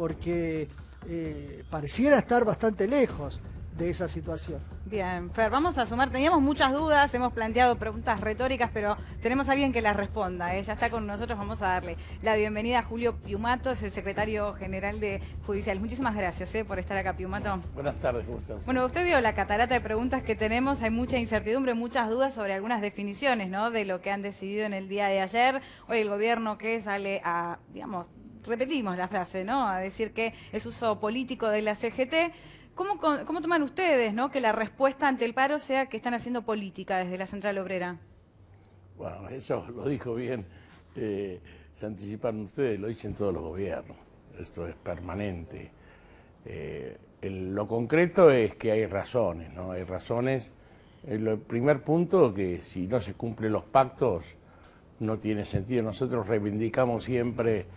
porque pareciera estar bastante lejos de esa situación. Bien, Fer, vamos a sumar. Teníamos muchas dudas, hemos planteado preguntas retóricas, pero tenemos a alguien que las responda. Ya está con nosotros, vamos a darle la bienvenida a Julio Piumato, es el secretario general de Judiciales. Muchísimas gracias por estar acá, Piumato. Buenas tardes, ¿cómo está usted? Bueno, usted vio la catarata de preguntas que tenemos, hay mucha incertidumbre, muchas dudas sobre algunas definiciones, ¿no?, de lo que han decidido en el día de ayer. Hoy el gobierno que sale a, digamos, repetimos la frase, ¿no?, a decir que es uso político de la CGT. ¿Cómo toman ustedes, ¿no?, que la respuesta ante el paro sea que están haciendo política desde la Central Obrera? Bueno, eso lo dijo bien, se anticiparon ustedes, lo dicen todos los gobiernos, esto es permanente. Lo concreto es que hay razones, ¿no? Hay razones. El primer punto, que si no se cumplen los pactos no tiene sentido. Nosotros reivindicamos siempre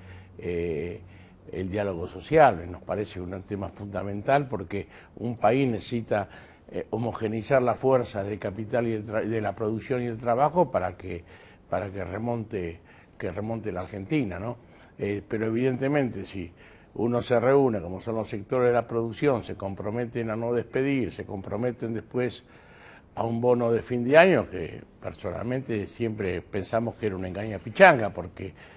el diálogo social, nos parece un tema fundamental porque un país necesita homogeneizar la fuerza del capital y de la producción y el trabajo para que remonte la Argentina, ¿no? Pero evidentemente si uno se reúne, como son los sectores de la producción, se comprometen a no despedir, se comprometen después a un bono de fin de año, que personalmente siempre pensamos que era una engaña pichanga, porque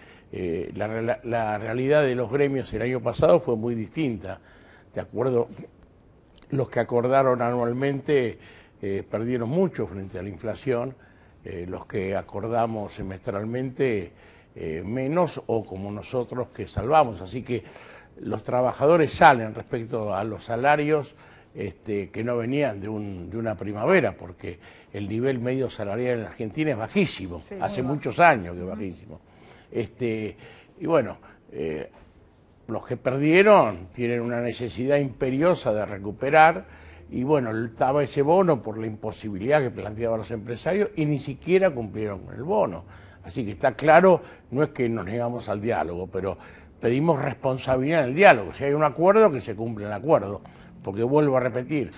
la realidad de los gremios el año pasado fue muy distinta. De acuerdo, los que acordaron anualmente perdieron mucho frente a la inflación, los que acordamos semestralmente menos, o como nosotros que salvamos. Así que los trabajadores salen respecto a los salarios que no venían de una primavera, porque el nivel medio salarial en Argentina es bajísimo, sí, hace muchos años que es bajísimo. Y bueno, los que perdieron tienen una necesidad imperiosa de recuperar, y bueno, estaba ese bono por la imposibilidad que planteaban los empresarios y ni siquiera cumplieron con el bono. Así que está claro, no es que nos negamos al diálogo, pero pedimos responsabilidad en el diálogo. Si hay un acuerdo, que se cumpla el acuerdo, porque vuelvo a repetir,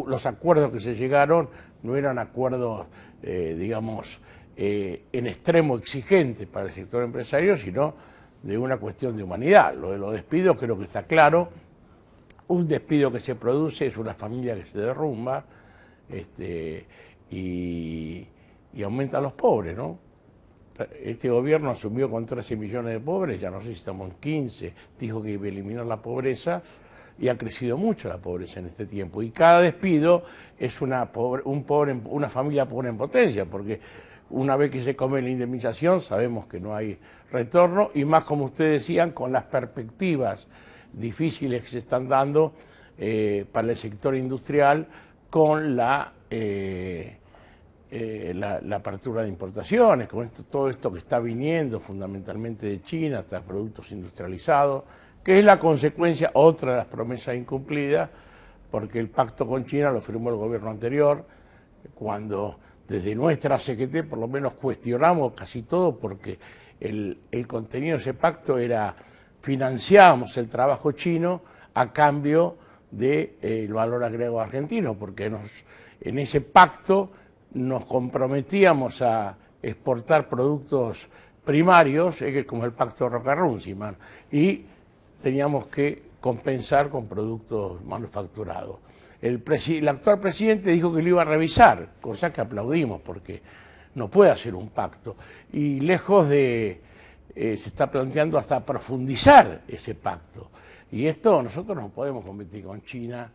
los acuerdos que se llegaron no eran acuerdos, digamos, en extremo exigente para el sector empresario, sino de una cuestión de humanidad. Lo de los despidos creo que está claro. Un despido que se produce es una familia que se derrumba, y aumentan los pobres, ¿no? Este gobierno asumió con 13 millones de pobres, ya no sé si estamos en 15, dijo que iba a eliminar la pobreza, y ha crecido mucho la pobreza en este tiempo. Y cada despido es una familia pobre en potencia, porque una vez que se come la indemnización sabemos que no hay retorno, y más, como ustedes decían, con las perspectivas difíciles que se están dando para el sector industrial con la apertura de importaciones, con todo esto que está viniendo fundamentalmente de China, hasta productos industrializados, que es la consecuencia, otra de las promesas incumplidas, porque el pacto con China lo firmó el gobierno anterior, cuando desde nuestra CGT por lo menos cuestionamos casi todo, porque el contenido de ese pacto era: financiábamos el trabajo chino a cambio del valor agregado argentino, porque en ese pacto nos comprometíamos a exportar productos primarios, como el pacto Roca-Runciman, y teníamos que compensar con productos manufacturados. El actual presidente dijo que lo iba a revisar, cosa que aplaudimos, porque no puede hacer un pacto, y lejos de se está planteando hasta profundizar ese pacto. Y esto, nosotros no podemos competir con China,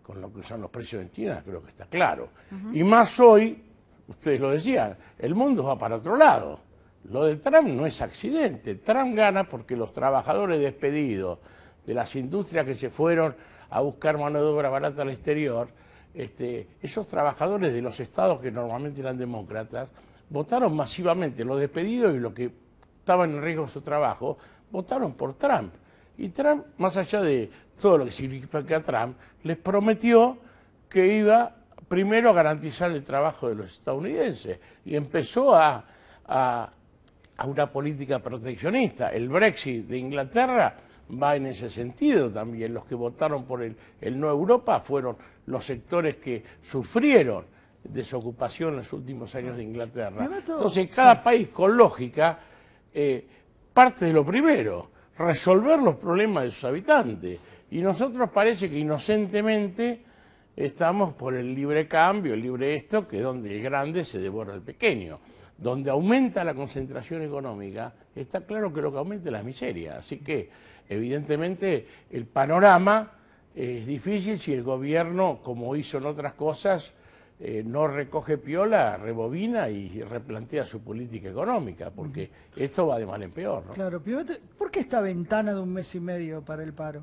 con lo que son los precios en China, creo que está claro. Y más hoy, ustedes lo decían, el mundo va para otro lado. Lo de Trump no es accidente. Trump gana porque los trabajadores despedidos de las industrias que se fueron a buscar mano de obra barata al exterior, esos trabajadores de los estados que normalmente eran demócratas, votaron masivamente, los despedidos y los que estaban en riesgo de su trabajo, votaron por Trump. Y Trump, más allá de todo lo que significa Trump, les prometió que iba primero a garantizar el trabajo de los estadounidenses, y empezó a una política proteccionista. El Brexit de Inglaterra va en ese sentido también. Los que votaron por el No Europa fueron los sectores que sufrieron desocupación en los últimos años de Inglaterra. Entonces, cada país con lógica parte de lo primero. resolver los problemas de sus habitantes. Y nosotros parece que inocentemente estamos por el libre cambio, el libre esto, que es donde el grande se devora al pequeño. Donde aumenta la concentración económica, está claro que lo que aumenta es la miseria. Así que, evidentemente, el panorama es difícil si el gobierno, como hizo en otras cosas, no recoge piola, rebobina y replantea su política económica, porque esto va de mal en peor, ¿no? Claro, ¿por qué esta ventana de 1 mes y medio para el paro?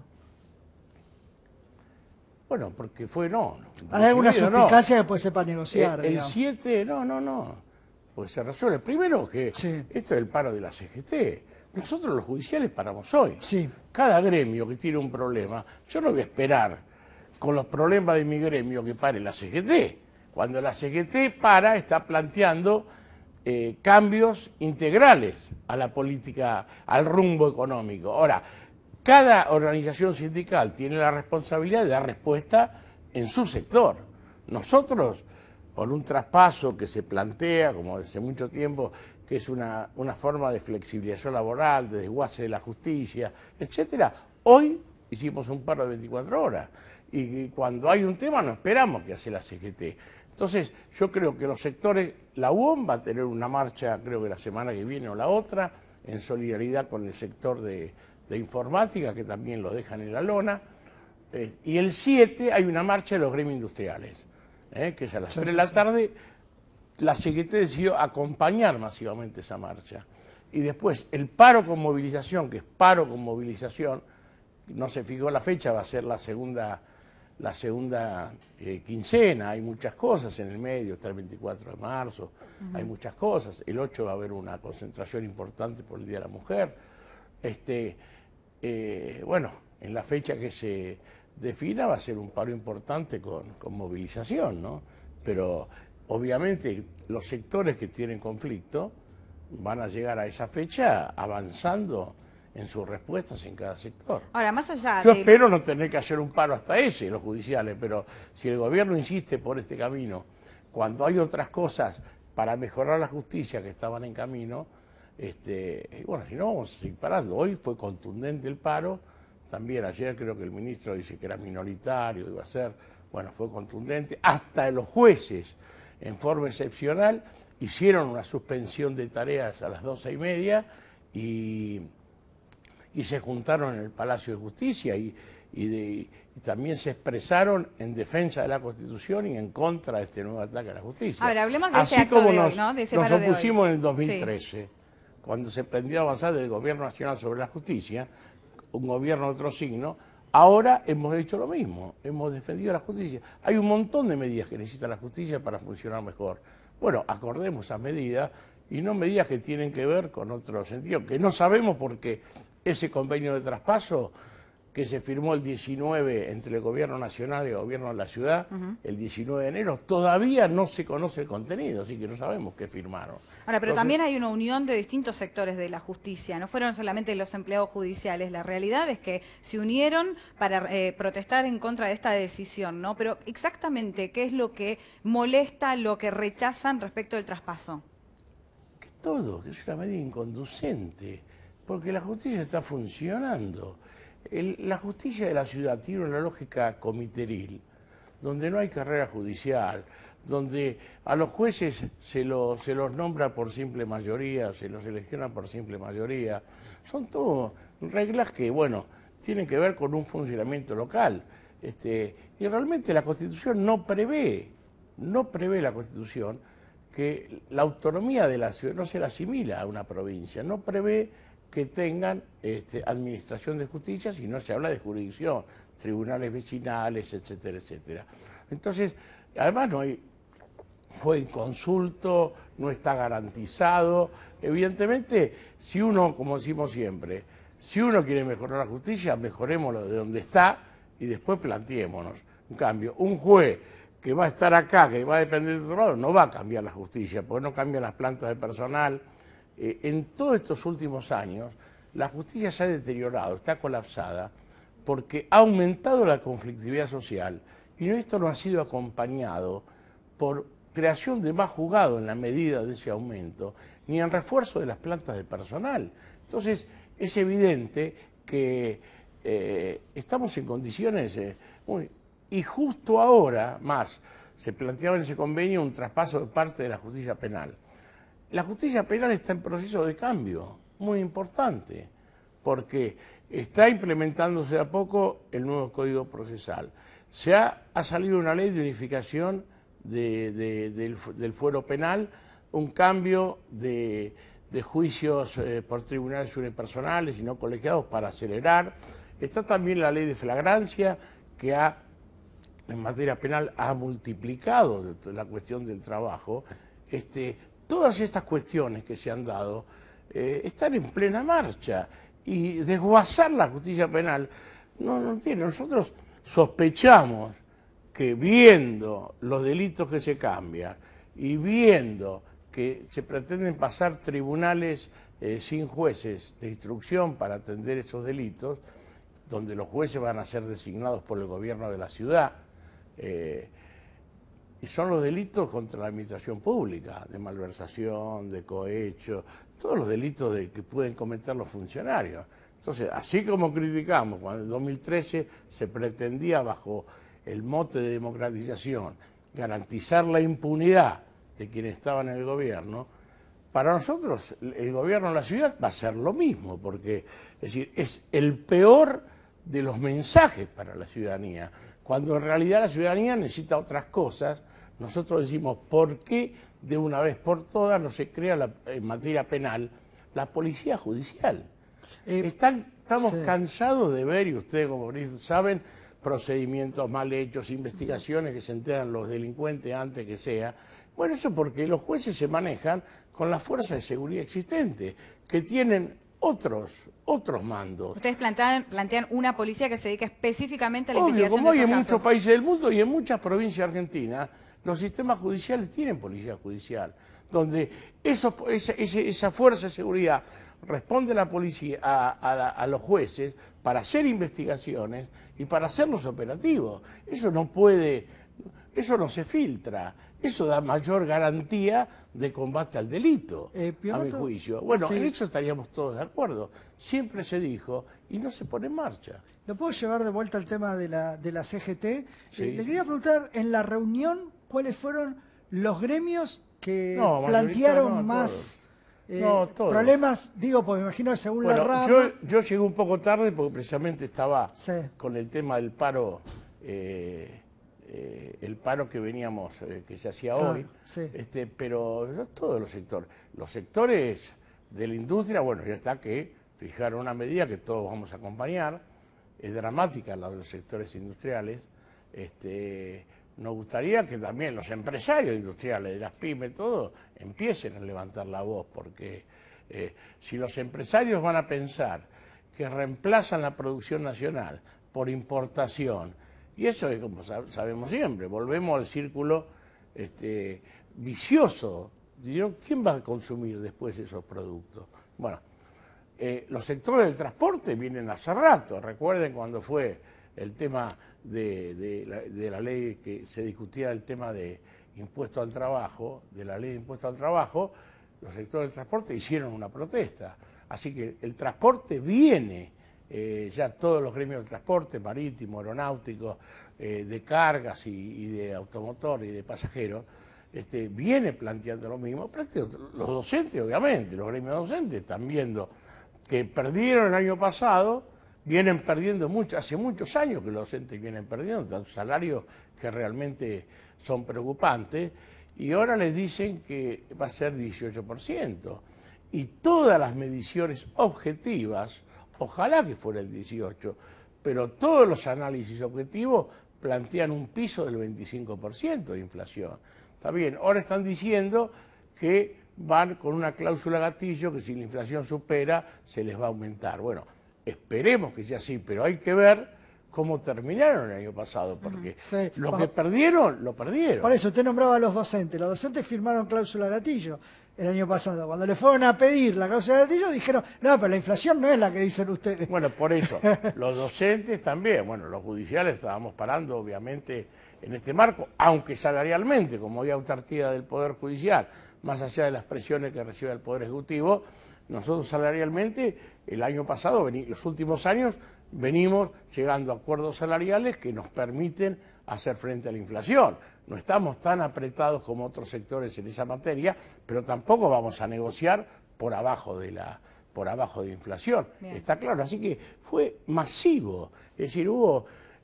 Bueno, porque fue no. Hay alguna suspicacia no. que puede ser para negociar. El 7, no. Pues se resuelve. Primero que sí. Esto es el paro de la CGT. Nosotros los judiciales paramos hoy. Sí. Cada gremio que tiene un problema, yo no voy a esperar con los problemas de mi gremio que pare la CGT. Cuando la CGT para, está planteando cambios integrales a la política, al rumbo económico. Ahora, cada organización sindical tiene la responsabilidad de dar respuesta en su sector. Nosotros, por un traspaso que se plantea, como hace mucho tiempo, que es una forma de flexibilización laboral, de desguace de la justicia, etcétera, hoy hicimos un paro de 24 horas. Y cuando hay un tema no esperamos que hace la CGT. Entonces, yo creo que los sectores, la UOM va a tener una marcha, creo que la semana que viene o la otra, en solidaridad con el sector de informática, que también lo dejan en la lona. Y el 7 hay una marcha de los gremios industriales, que es a las 3 de la tarde. La CGT decidió acompañar masivamente esa marcha. Y después el paro con movilización, que es paro con movilización, no se fijó la fecha, va a ser la segunda quincena, hay muchas cosas en el medio, está el 24 de marzo, hay muchas cosas. El 8 va a haber una concentración importante por el Día de la Mujer. Bueno, en la fecha que se defina va a ser un paro importante con movilización, ¿no? Pero obviamente los sectores que tienen conflicto van a llegar a esa fecha avanzando en sus respuestas en cada sector. Ahora, más allá Yo espero no tener que hacer un paro hasta ese, los judiciales, pero si el gobierno insiste por este camino, cuando hay otras cosas para mejorar la justicia que estaban en camino, bueno, si no, vamos a seguir parando. Hoy fue contundente el paro, también ayer creo que el ministro dice que era minoritario, iba a ser, bueno, fue contundente. Hasta los jueces, en forma excepcional, hicieron una suspensión de tareas a las 12:30 y se juntaron en el Palacio de Justicia y también se expresaron en defensa de la Constitución y en contra de este nuevo ataque a la justicia. Ahora, hablemos de Así ese acto como de nos, hoy, ¿no? De ese nos paro de opusimos hoy. en el 2013, Sí. cuando se prendió a avanzar del Gobierno Nacional sobre la justicia, un gobierno de otro signo, ahora hemos hecho lo mismo, hemos defendido la justicia. Hay un montón de medidas que necesita la justicia para funcionar mejor. Bueno, acordemos esas medidas y no medidas que tienen que ver con otro sentido, que no sabemos porque ese convenio de traspaso que se firmó el 19 entre el Gobierno Nacional y el Gobierno de la Ciudad, el 19 de enero, todavía no se conoce el contenido, así que no sabemos qué firmaron. Ahora, pero Entonces, también hay una unión de distintos sectores de la justicia, no fueron solamente los empleados judiciales, la realidad es que se unieron para protestar en contra de esta decisión, ¿no? Pero exactamente, ¿qué es lo que molesta, lo que rechazan respecto del traspaso? que todo, que es una medida inconducente, porque la justicia está funcionando. La justicia de la ciudad tiene una lógica comiteril, donde no hay carrera judicial, donde a los jueces se los nombra por simple mayoría, se los selecciona por simple mayoría. Son todo reglas que, bueno, tienen que ver con un funcionamiento local. Y realmente la Constitución no prevé la Constitución que la autonomía de la ciudad no se la asimila a una provincia, no prevé que tengan administración de justicia, sino se habla de jurisdicción, tribunales vecinales, etcétera, etcétera. Entonces, además fue inconsulto, no está garantizado. Evidentemente, si uno, como decimos siempre, si uno quiere mejorar la justicia, mejorémoslo de donde está y después planteémonos. En cambio, un juez que va a estar acá, que va a depender de otro lado, no va a cambiar la justicia, porque no cambian las plantas de personal. En todos estos últimos años, la justicia se ha deteriorado, está colapsada, porque ha aumentado la conflictividad social y esto no ha sido acompañado por creación de más juzgados en la medida de ese aumento, ni en refuerzo de las plantas de personal. Entonces, es evidente que estamos en condiciones y justo ahora más se planteaba en ese convenio un traspaso de parte de la justicia penal. La justicia penal está en proceso de cambio muy importante porque está implementándose a poco el nuevo Código Procesal. Ha salido una ley de unificación del fuero penal, un cambio de juicios por tribunales unipersonales y no colegiados para acelerar. Está también la ley de flagrancia que en materia penal ha multiplicado la cuestión del trabajo. Todas estas cuestiones que se han dado están en plena marcha y desguazar la justicia penal no tiene. Nosotros sospechamos que viendo los delitos que se cambian y viendo que se pretenden pasar tribunales sin jueces de instrucción para atender esos delitos, donde los jueces van a ser designados por el gobierno de la ciudad, y son los delitos contra la administración pública, de malversación, de cohecho, todos los delitos que pueden cometer los funcionarios. Entonces, así como criticamos cuando en 2013 se pretendía bajo el mote de democratización garantizar la impunidad de quienes estaban en el gobierno, para nosotros el gobierno de la ciudad va a ser lo mismo, porque es decir, es el peor de los mensajes para la ciudadanía, cuando en realidad la ciudadanía necesita otras cosas. Nosotros decimos, ¿por qué de una vez por todas no se crea en materia penal la policía judicial? Estamos cansados de ver, y ustedes como saben, procedimientos mal hechos, investigaciones que se enteran los delincuentes antes que sea. Bueno, eso porque los jueces se manejan con las fuerzas de seguridad existentes, que tienen otros mandos. Ustedes plantean una policía que se dedica específicamente a la Obvio, investigación como de hay estos en casos. muchos países del mundo y en muchas provincias argentinas, los sistemas judiciales tienen policía judicial, donde esa fuerza de seguridad responde la policía a los jueces para hacer investigaciones y para hacer los operativos. Eso no se filtra. Eso da mayor garantía de combate al delito, a mi juicio. Bueno, en eso estaríamos todos de acuerdo. Siempre se dijo y no se pone en marcha. ¿Lo puedo llevar de vuelta al tema de la CGT? Sí. Le quería preguntar, en la reunión, ¿cuáles fueron los gremios que No, plantearon no, más todos. problemas? Digo, pues me imagino que según la rama... Yo llegué un poco tarde porque precisamente estaba con el tema del paro, el paro que veníamos, que se hacía hoy, pero todos los sectores de la industria, bueno, ya está que fijaron una medida que todos vamos a acompañar, es dramática la de los sectores industriales. Nos gustaría que también los empresarios industriales, de las pymes, todos, empiecen a levantar la voz, porque si los empresarios van a pensar que reemplazan la producción nacional por importación, y eso es como sabemos siempre, volvemos al círculo vicioso. ¿Quién va a consumir después esos productos? Bueno, los sectores del transporte vienen hace rato. Recuerden cuando fue el tema de la ley que se discutía, el tema de impuesto al trabajo, de la ley de impuesto al trabajo, los sectores del transporte hicieron una protesta. Así que el transporte viene, ya todos los gremios del transporte, marítimo, aeronáutico, de cargas y de automotor y de pasajeros, viene planteando lo mismo. Los docentes, obviamente, los gremios docentes están viendo que perdieron el año pasado, vienen perdiendo hace muchos años que los docentes vienen perdiendo, salarios que realmente son preocupantes, y ahora les dicen que va a ser 18%. Y todas las mediciones objetivas, ojalá que fuera el 18%, pero todos los análisis objetivos plantean un piso del 25% de inflación. Está bien, ahora están diciendo que van con una cláusula gatillo que si la inflación supera se les va a aumentar. Bueno, esperemos que sea así, pero hay que ver cómo terminaron el año pasado, porque lo que perdieron, lo perdieron. Por eso usted nombraba a los docentes firmaron cláusula gatillo el año pasado. Cuando le fueron a pedir la cláusula gatillo dijeron, no, pero la inflación no es la que dicen ustedes. Bueno, por eso, los docentes también, bueno, los judiciales estábamos parando obviamente en este marco, aunque salarialmente, como hay autarquía del Poder Judicial, más allá de las presiones que recibe el Poder Ejecutivo, nosotros salarialmente, el año pasado, los últimos años, venimos llegando a acuerdos salariales que nos permiten hacer frente a la inflación. No estamos tan apretados como otros sectores en esa materia, pero tampoco vamos a negociar por abajo de inflación. Bien. Está claro, así que fue masivo. Es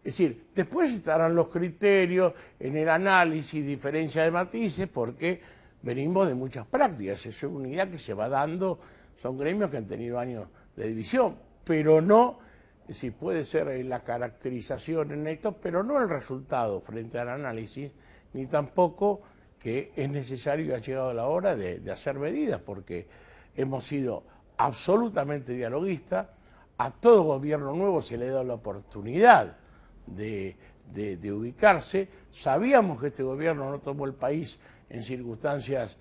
decir, después estarán los criterios en el análisis, diferencia de matices, porque venimos de muchas prácticas. Es una unidad que se va dando, son gremios que han tenido años de división, pero no, si puede ser la caracterización en esto, pero no el resultado frente al análisis, ni tampoco que es necesario y ha llegado la hora de hacer medidas, porque hemos sido absolutamente dialoguistas. A todo gobierno nuevo se le da la oportunidad de ubicarse. Sabíamos que este gobierno no tomó el país en circunstancias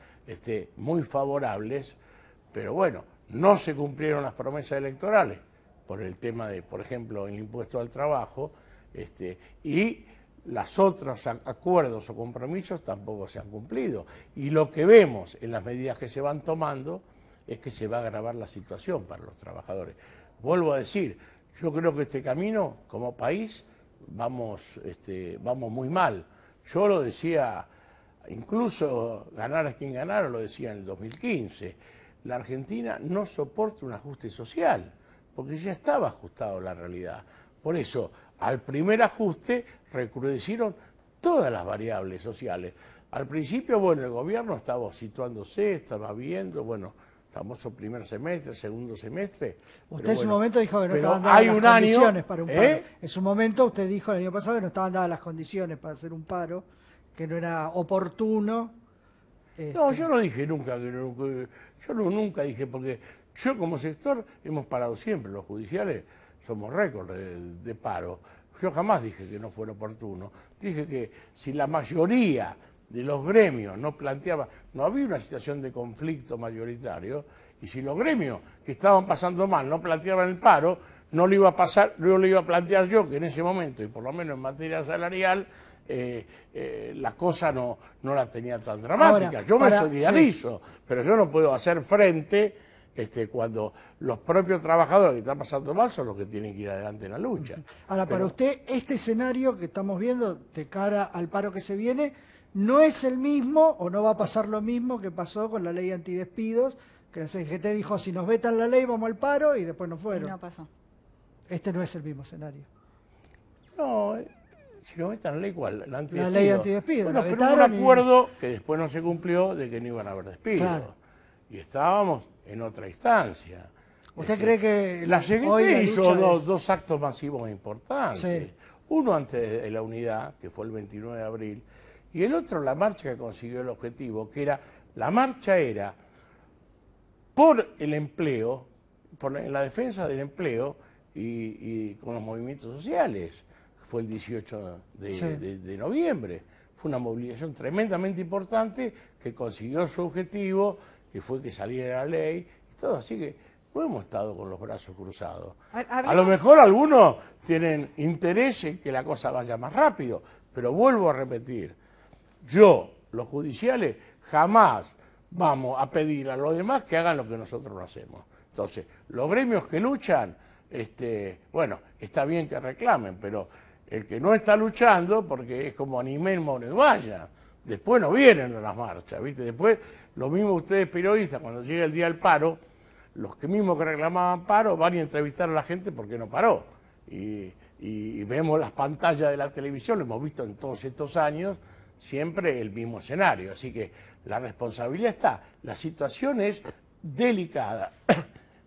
muy favorables, pero bueno, no se cumplieron las promesas electorales por el tema de, por ejemplo, el impuesto al trabajo, y los otros acuerdos o compromisos tampoco se han cumplido. Y lo que vemos en las medidas que se van tomando es que se va a agravar la situación para los trabajadores. Vuelvo a decir, yo creo que este camino, como país, vamos muy mal. Yo lo decía, incluso ganara quien ganara, lo decía en el 2015, la Argentina no soporta un ajuste social, porque ya estaba ajustado a la realidad. Por eso, al primer ajuste, recrudecieron todas las variables sociales. Al principio, bueno, el gobierno estaba situándose, estaba viendo, bueno, famoso primer semestre, segundo semestre. Usted en su momento dijo que no pero estaban dadas hay las un año, condiciones para un paro. En su momento usted dijo el año pasado que no estaban dadas las condiciones para hacer un paro, que no era oportuno. No, yo no dije nunca, nunca dije, porque yo como sector hemos parado siempre, los judiciales somos récord de paro. Yo jamás dije que no fuera oportuno, dije que si la mayoría de los gremios no planteaba, no había una situación de conflicto mayoritario, y si los gremios que estaban pasando mal no planteaban el paro, no lo iba a plantear yo, que en ese momento, y por lo menos en materia salarial, la cosa no la tenía tan dramática. Ahora, yo me solidarizo, sí, pero yo no puedo hacer frente cuando los propios trabajadores que están pasando mal son los que tienen que ir adelante en la lucha. Ahora, para usted, este escenario que estamos viendo de cara al paro que se viene, no es el mismo o no va a pasar lo mismo que pasó con la ley antidespidos, que la CGT dijo, si nos vetan la ley vamos al paro, y después no fueron. No pasó. Este no es el mismo escenario. No, si nos vetan la ley, ¿cuál? La ley antidespidos. Bueno, pero hubo un acuerdo que después no se cumplió de que no iban a haber despidos. Claro. Y estábamos en otra instancia. ¿Usted cree que la CGT hizo dos actos masivos importantes? Sí. Uno antes de la unidad, que fue el 29 de abril, y el otro la marcha que consiguió el objetivo, que era, la marcha era por el empleo, por la defensa del empleo y con los movimientos sociales. Fue el 18 de noviembre. Fue una movilización tremendamente importante que consiguió su objetivo, que fue que saliera la ley y todo. Así que no hemos estado con los brazos cruzados. A lo mejor algunos tienen interés en que la cosa vaya más rápido, pero vuelvo a repetir, los judiciales, jamás vamos a pedir a los demás que hagan lo que nosotros no hacemos. Entonces, los gremios que luchan, bueno, está bien que reclamen, pero el que no está luchando, porque es como animemos no vaya, después no vienen a las marchas, ¿viste? Después, lo mismo ustedes periodistas, cuando llega el día del paro, los que mismos que reclamaban paro van a entrevistar a la gente porque no paró. Y vemos las pantallas de la televisión, lo hemos visto en todos estos años, siempre el mismo escenario. Así que la responsabilidad está. La situación es delicada.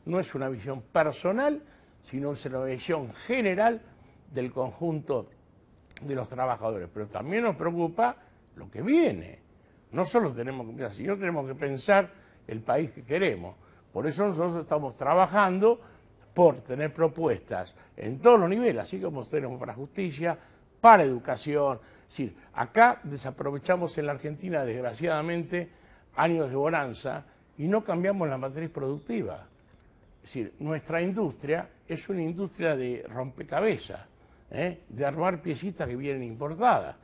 No es una visión personal, sino es una visión general del conjunto de los trabajadores. Pero también nos preocupa lo que viene. No solo tenemos que pensar, sino tenemos que pensar el país que queremos. Por eso nosotros estamos trabajando por tener propuestas en todos los niveles, así como tenemos para justicia, para educación. Es decir, acá desaprovechamos en la Argentina, desgraciadamente, años de bonanza y no cambiamos la matriz productiva. Es decir, nuestra industria es una industria de rompecabezas, de armar piecitas que vienen importadas.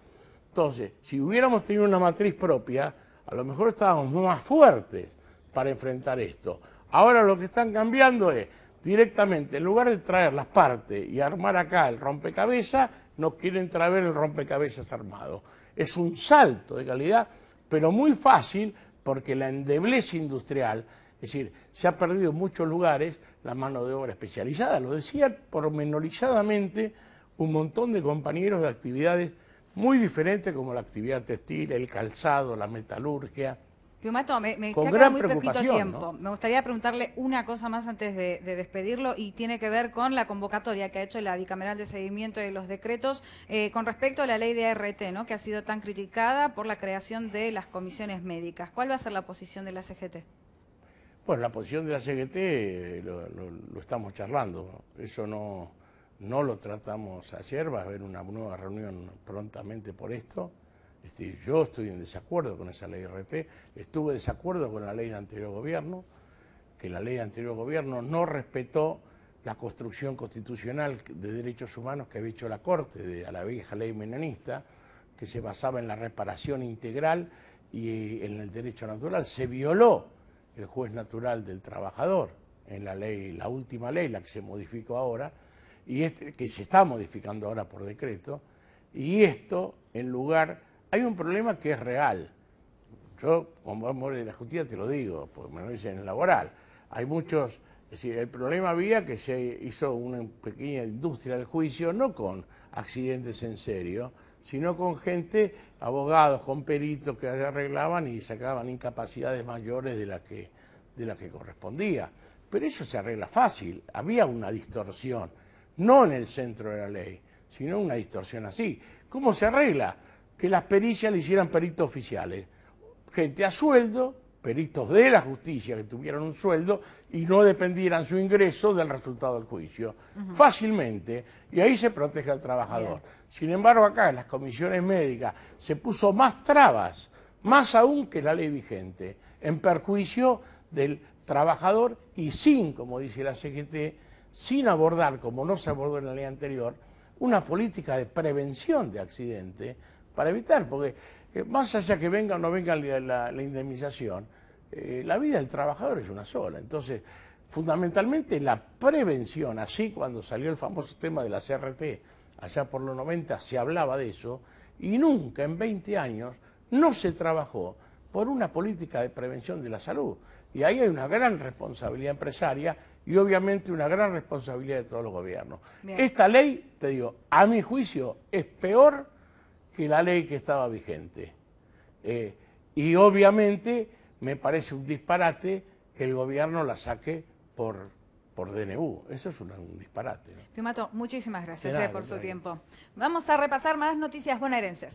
Entonces, si hubiéramos tenido una matriz propia, a lo mejor estábamos más fuertes para enfrentar esto. Ahora lo que están cambiando es, directamente, en lugar de traer las partes y armar acá el rompecabezas, no quieren traer el rompecabezas armado. Es un salto de calidad, pero muy fácil, porque la endeblez industrial, es decir, se ha perdido en muchos lugares la mano de obra especializada. Lo decía pormenorizadamente un montón de compañeros de actividades muy diferentes, como la actividad textil, el calzado, la metalurgia. Piumato, me Con queda gran muy poquito preocupación, tiempo. ¿no? Me gustaría preguntarle una cosa más antes de despedirlo, y tiene que ver con la convocatoria que ha hecho la Bicameral de Seguimiento de los Decretos con respecto a la ley de ART, ¿no?, que ha sido tan criticada por la creación de las comisiones médicas. ¿Cuál va a ser la posición de la CGT? Bueno, la posición de la CGT lo estamos charlando. Eso no lo tratamos ayer, va a haber una nueva reunión prontamente por esto. Yo estoy en desacuerdo con esa ley RT, estuve en desacuerdo con la ley del anterior gobierno, que la ley del anterior gobierno no respetó la construcción constitucional de derechos humanos que había hecho la Corte, a la vieja ley menonista, que se basaba en la reparación integral y en el derecho natural. Se violó el juez natural del trabajador en la ley, la última ley, la que se modificó ahora, y que se está modificando ahora por decreto, y esto en lugar... Hay un problema que es real. Yo, como hombre de la justicia, te lo digo, porque me lo dicen en laboral. Hay muchos, es decir, el problema había que se hizo una pequeña industria del juicio, no con accidentes en serio, sino con gente, abogados, con peritos que arreglaban y sacaban incapacidades mayores de la que correspondía. Pero eso se arregla fácil. Había una distorsión, no en el centro de la ley, sino una distorsión así. ¿Cómo se arregla? Que las pericias le hicieran peritos oficiales, gente a sueldo, peritos de la justicia que tuvieran un sueldo y no dependieran su ingreso del resultado del juicio, fácilmente, y ahí se protege al trabajador. Bien. Sin embargo, acá en las comisiones médicas se puso más trabas, más aún que la ley vigente, en perjuicio del trabajador y sin, como dice la CGT, sin abordar, como no se abordó en la ley anterior, una política de prevención de accidentes, para evitar, porque más allá que venga o no venga la indemnización, la vida del trabajador es una sola. Entonces, fundamentalmente la prevención, así cuando salió el famoso tema de la CRT, allá por los 90 se hablaba de eso, y nunca en 20 años no se trabajó por una política de prevención de la salud. Y ahí hay una gran responsabilidad empresaria y obviamente una gran responsabilidad de todos los gobiernos. Bien. Esta ley, te digo, a mi juicio es peor que la ley que estaba vigente. Y obviamente me parece un disparate que el gobierno la saque por DNU. Eso es un disparate, ¿no? Piumato, muchísimas gracias por su tiempo. Vamos a repasar más noticias bonaerenses.